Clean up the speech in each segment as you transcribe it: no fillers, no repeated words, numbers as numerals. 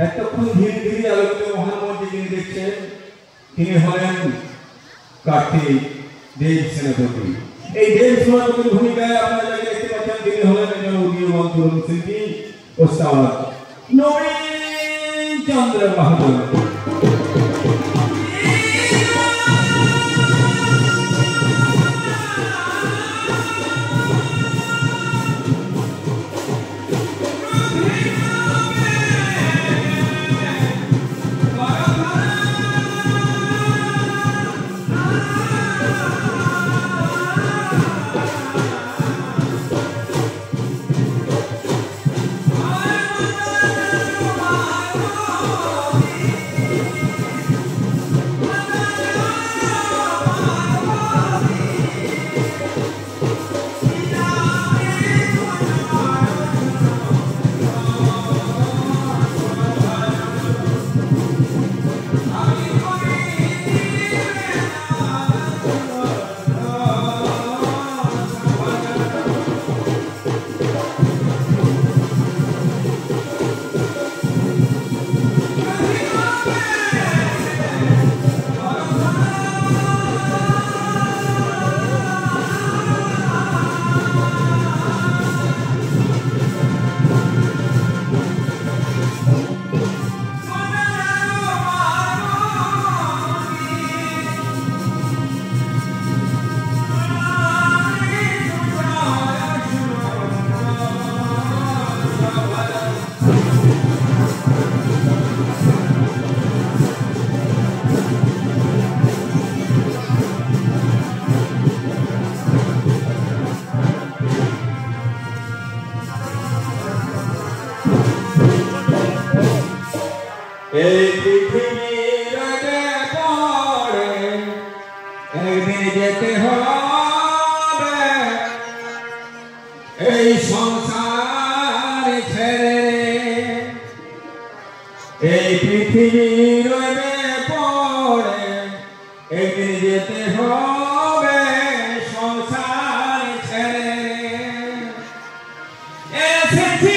এতক্ষণ ধীরে ধীরে আলোকিত মহানমন্ত্রী যিনি দেখছেন তিনি হলেন কার্তিক দেব সেনাপতি। এই দেব সেনাপতির ভূমিকায় আপনারা যাকে দেখতে পাচ্ছেন তিনি হলেন একজন উদীয়মান তরুণ শিল্পী ওস্তাদ নবীন চন্দ্র বাহাদুর। এই পৃথিবীর পরে একদিন যেতে হবে এই সংসার ছেড়ে এই পৃথিবীর পরে একদিন যেতে হবে সংসার ছেড়ে এসেছি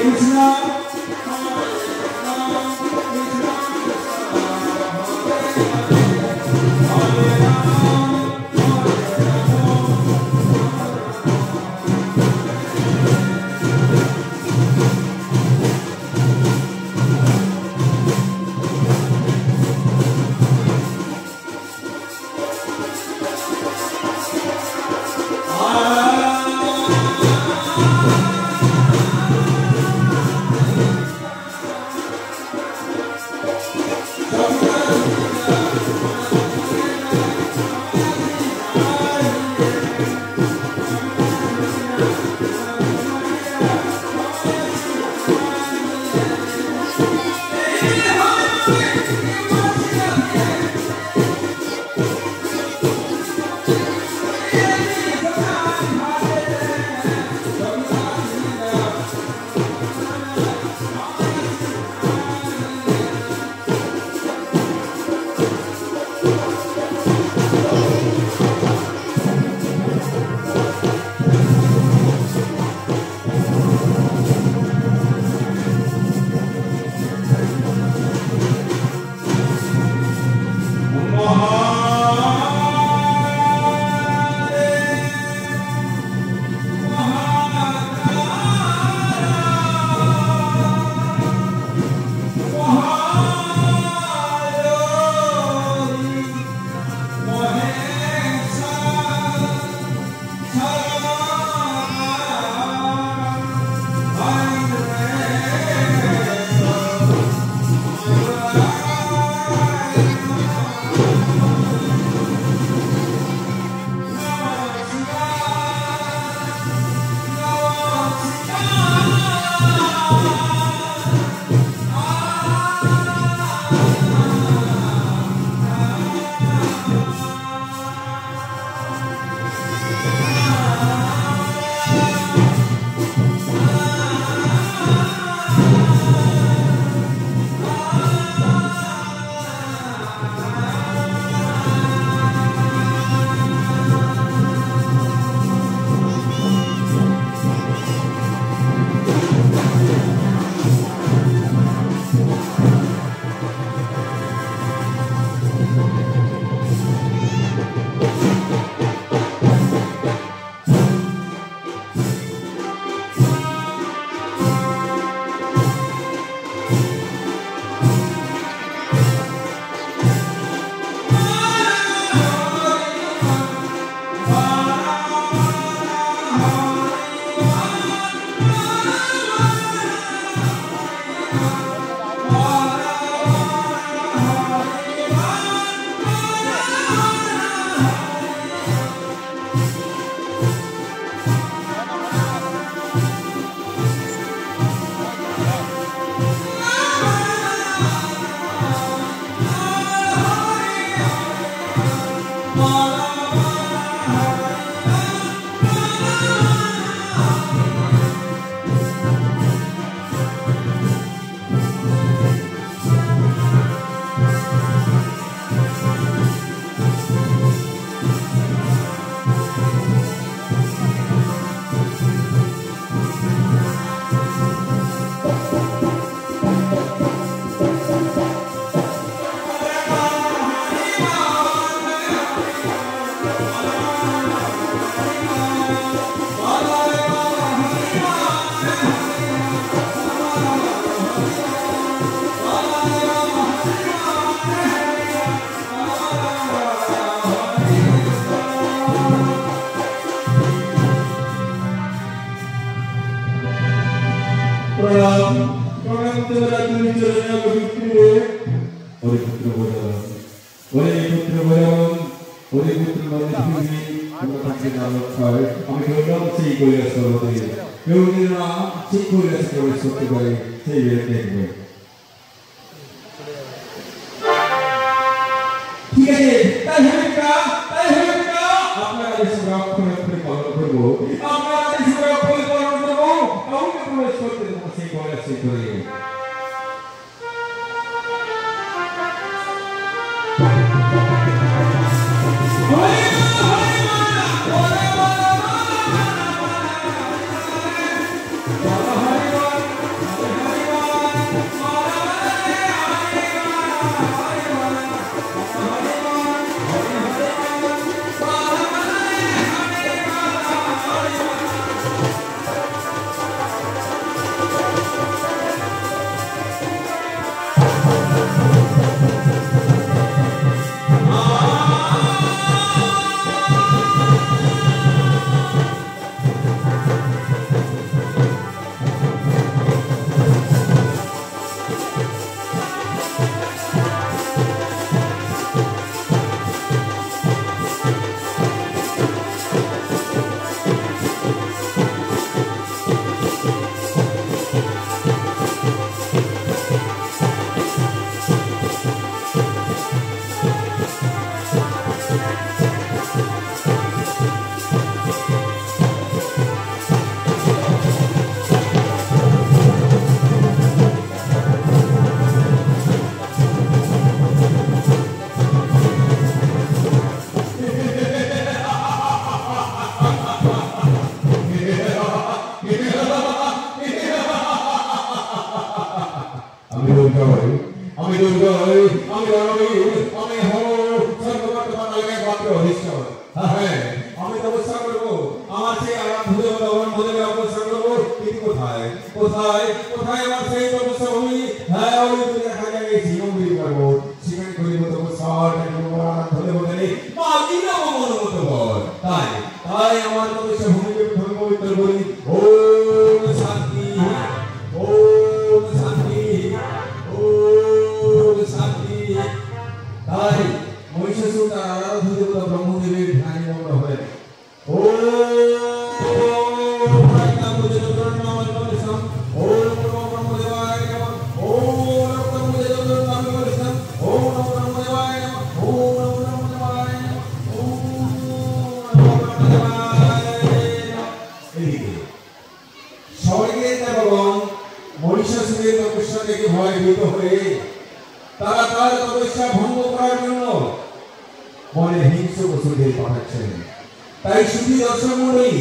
Krishna দুর্গয় আমি দুর্গয় আমি রণবীর আমি হব সর্বগত বাঙালিকে মাত্র অধিষ্ঠান হ্যাঁ আমি তপস্যা করবো আমার সেই আরাম ধুয়ে ভগবান বলে অবস্থা করবো কিন্তু কোথায় কোথায় কোথায় আমার সেই তপস্যা ভূমি হ্যাঁ ওই তো দেখা যায় জীবনগিরি করবো সেখানে করিব তপস্যা ধরে বলে মা দিন মন মতো বল তাই তাই আমার তপস্যা ভূমিকে ধর্ম পবিত্র করি ও শান্তি ও শান্তি ও শান্তি তাই মহিষাসুর তার আরাধ্য দেবতা ব্রহ্মদেবের ধ্যানে মগ্ন হলেন ও স্বর্গের দেবগণ মহিষাসুরের তপস্যা দেখে ভয়ভীত হয়ে তারা তার তপস্যা ভঙ্গ করার জন্য বনে হিংস্র পশুদের পাঠাচ্ছেন তাই শুধু দর্শক মণ্ডলী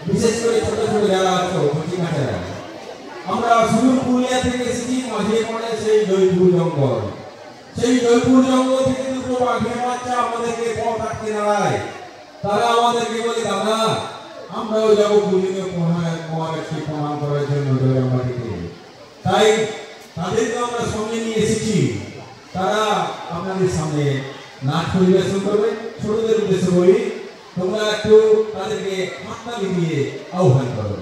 বিশেষ করে ছোট ছোট যারা আছো কচি কাঁচারা আমরা সুদূর পুরুলিয়া থেকে এসেছি মাঝে পড়ে সেই জয়পুর জঙ্গল সেই জয়পুর জঙ্গল থেকে দুটো বাঘের বাচ্চা আমাদেরকে পথ আটকে দাঁড়ায় তারা আমাদেরকে বলে দাদা আমরাও যাবো পুরুলিয়া মহারাজকে প্রণাম করার জন্য জয়রামবাটিতে তাই তাদেরকে আমরা সঙ্গে নিয়ে এসেছি তারা আপনাদের সামনে নাচ পরিবেশন করবে ছোটদের উদ্দেশ্যে বলি তোমরা একটু তাদেরকে হাততালি দিয়ে আহ্বান করো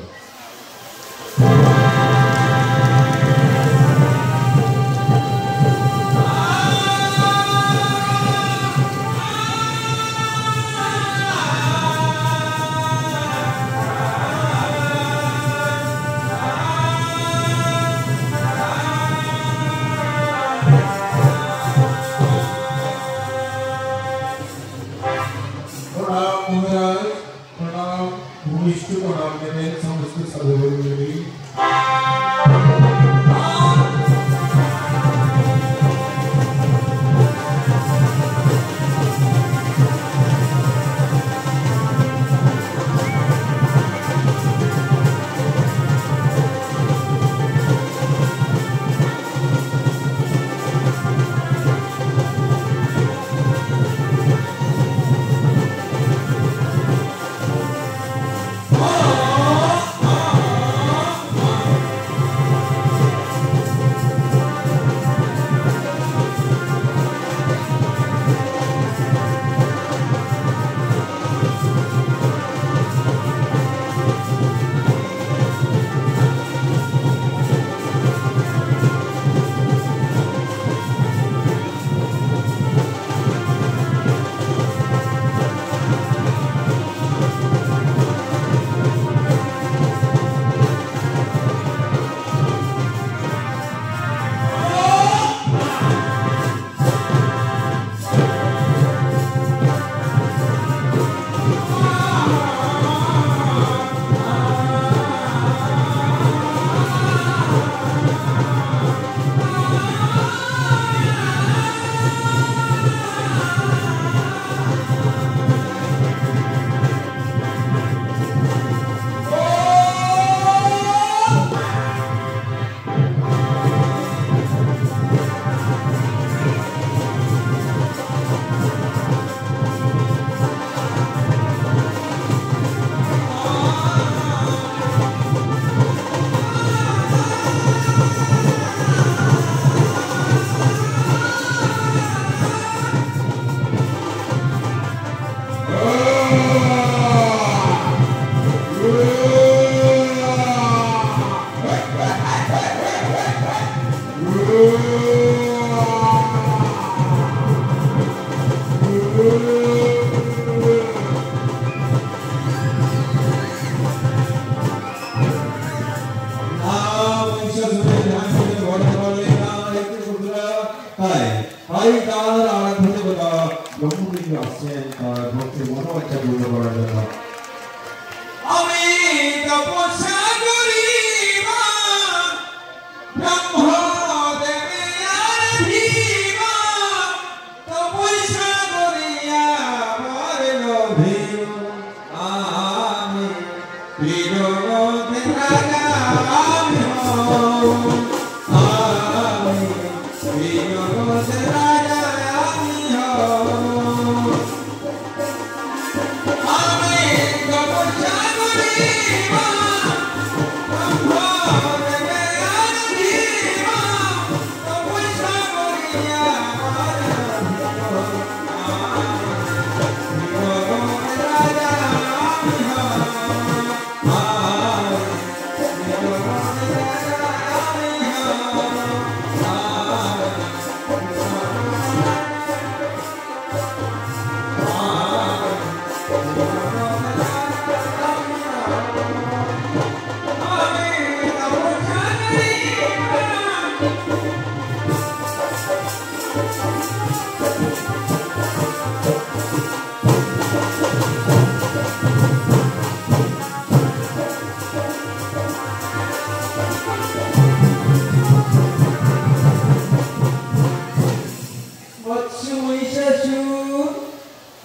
Video,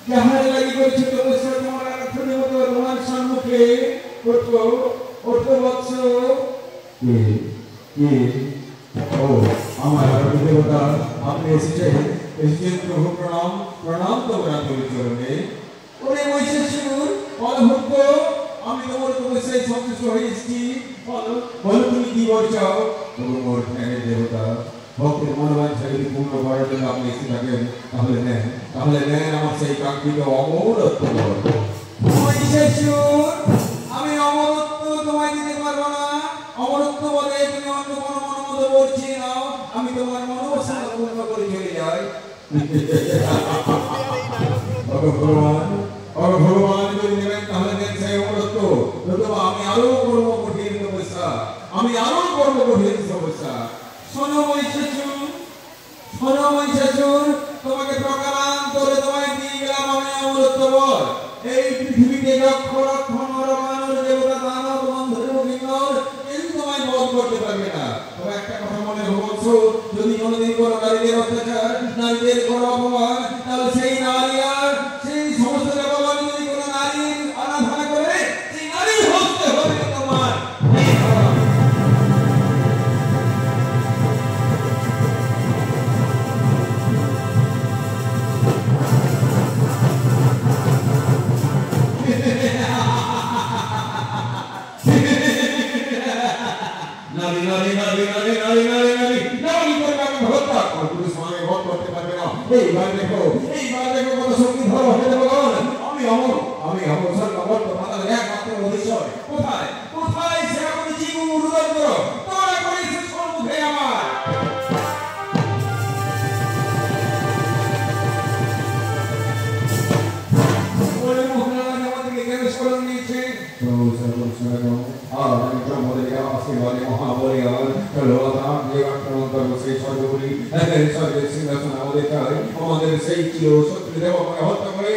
যাহার লাগি করেছে তপস্যা তোমার আরাধনা মতো তোমার সম্মুখে ওঠো ওঠো বৎস কে ও আমার আরাধ্য দেবতা আপনি এসেছেন প্রভু প্রণাম প্রণাম তোমার চরণে ওরে মহিষাসুর অলভক্ত আমি তোমার তপস্যায় সন্তুষ্ট হয়েছি বলো বলো তুমি কি বর চাও তবু মোর ধ্যানের দেবতা ভক্তের মনোবাঞ্ছা যদি পূর্ণ করার জন্য আপনি এসে থাকেন তাহলে নেন আমার সেই কাঙ্ক্ষিত অমরত্ব আমি অমরত্ব তোমায় দিতে পারবো না অমরত্ব বলে তুমি অন্য কোনো মনোমত বলছি না আমি তোমার মনোবাসনা পূর্ণ করে চলে যাই ভগবান যদি নেবেন তাহলে নেন সেই অমরত্ব নতুবা আমি আরো করবো কঠিন সমস্যা শোনো মহিষাসুর তোমাকে প্রকারান্তরে তোমায় দিয়ে গেলাম আমি অমরত্ব বল এই পৃথিবীতে যক্ষ রক্ষণ নরমানব দেবতা দানব বন্ধুর কিন্নর কেউ তোমায় বধ করতে পারবে না তবে একটা কথা মনে রেখো যদি কোনোদিন কোনো নারীদের অত্যাচার নারীদের কোনো অপমান তাহলে সেই নারী আর সেই সমস্ত দেবতা যদি কোনো নারীর আরাধনা করে সেই নারী হতে হবে তোমার এইবার দেখো কত শক্তি ধর হয়ে ভগবান আমি অমর সর্ববর্ত মাতার একমাত্র অধীশ্বর কোথায় সেরা করে জীবন উদ্ধার করো তোরা করেছিস সম্মুখে আমার বলে মহারাজ আমাদেরকে জ্ঞান স্মরণ নিয়েছে আমাদের সেই চির শত্রু দেবকে হত্যা করে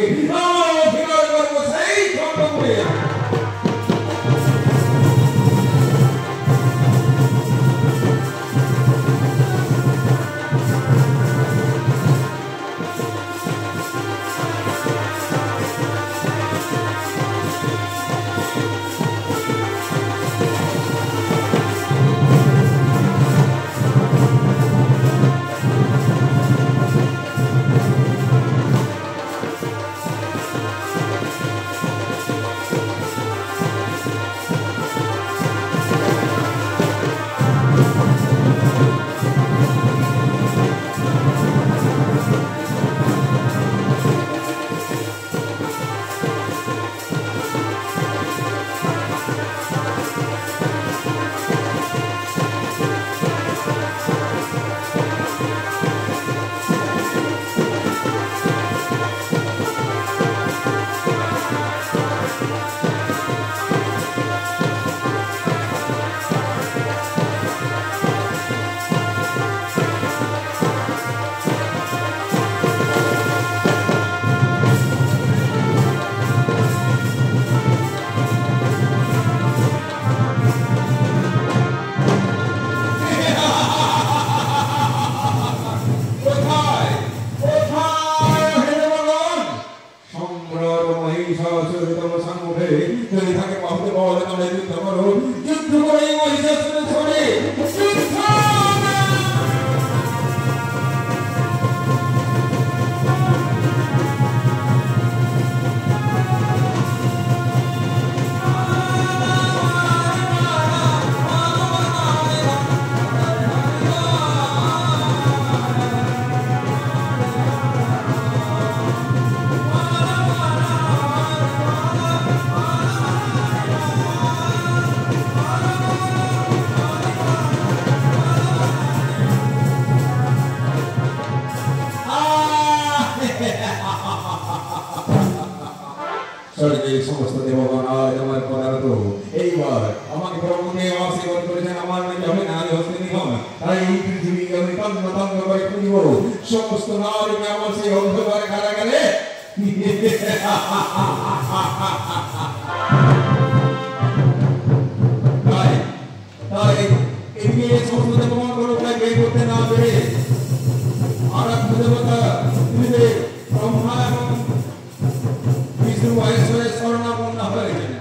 সেই সমস্ত দেবগণ আজ আমার পদার্থ এইবার আমাকে প্রভুকে আশীর্বাদ করেছেন আমার নাকি হবে নারী হস্তে নিধন তাই এই পৃথিবীকে আমি তন্ন তন্ন করে খুঁজব সমস্ত নারীকে আমার সেই অন্ধকারে কারাগারে তাই করতে না পেরে আরাধ্য দেবতা পৃথিবীর ব্রহ্মা এবং বিষ্ণু মহেশ্বরের শরণাপন্ন হয়েছেন।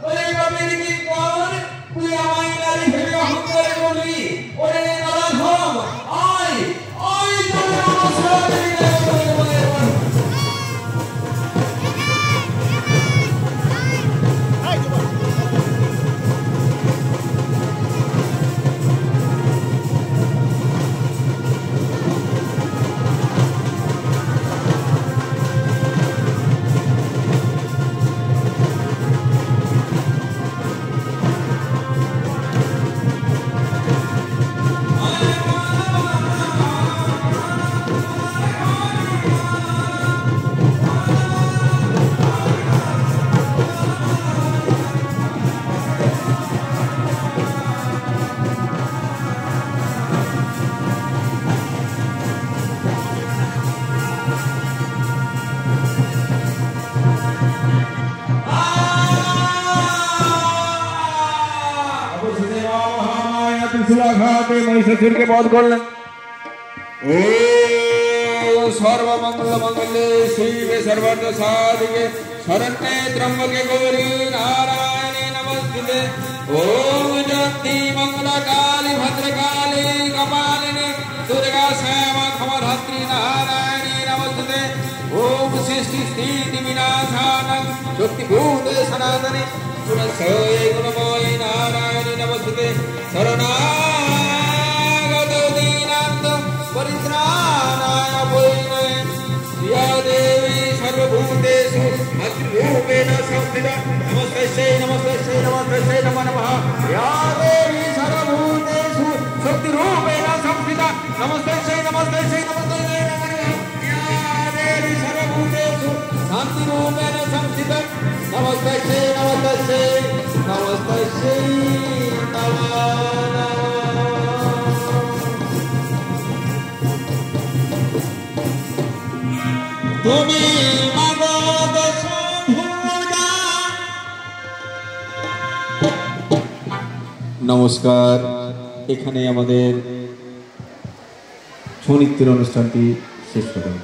ওরে বাপের কি কর তুই আমায় নারী ভেবে অহংকারে বললি ওরে নরধম আয় আয় তোর নমস্কার महिषासुर के वध कर सर्वमंगल मंगले शिवे सर्वार्थ साधिके शरण्ये त्र्यंबके गौरी नारायणे नमस्ते। ओम जयंती मंगला काली भद्रकाली कपालिनी दुर्गा श्यामा खमधात्री नारायणे नमस्ते। ओम सृष्टि स्थिति विनाशानं शक्तिभूते सनातने गुणसये गुणमये नारायणे नमस्ते। शरणागत दीनांत परित्राणाय वैने या देवी सर्वभूतेषु मातृरूपेण संस्थिता नमस्तस्यै नमस्तस्यै नमस्तस्यै नमो नमः। या देवी सर्वभूतेषु शक्तिरूपेण संस्थिता नमस्तस्यै नमस्तस्यै नमस्तस्यै नमो नमः। या देवी सर्वभूतेषु शान्तिरूपेण संस्थिता नमस्तस्यै नमस्तस्यै नमस्तस्यै नमो नमः। তুমি মাগো দশভুজা। নমস্কার, এখানে আমাদের ছৌ নৃত্যের অনুষ্ঠানটি শেষ হলো।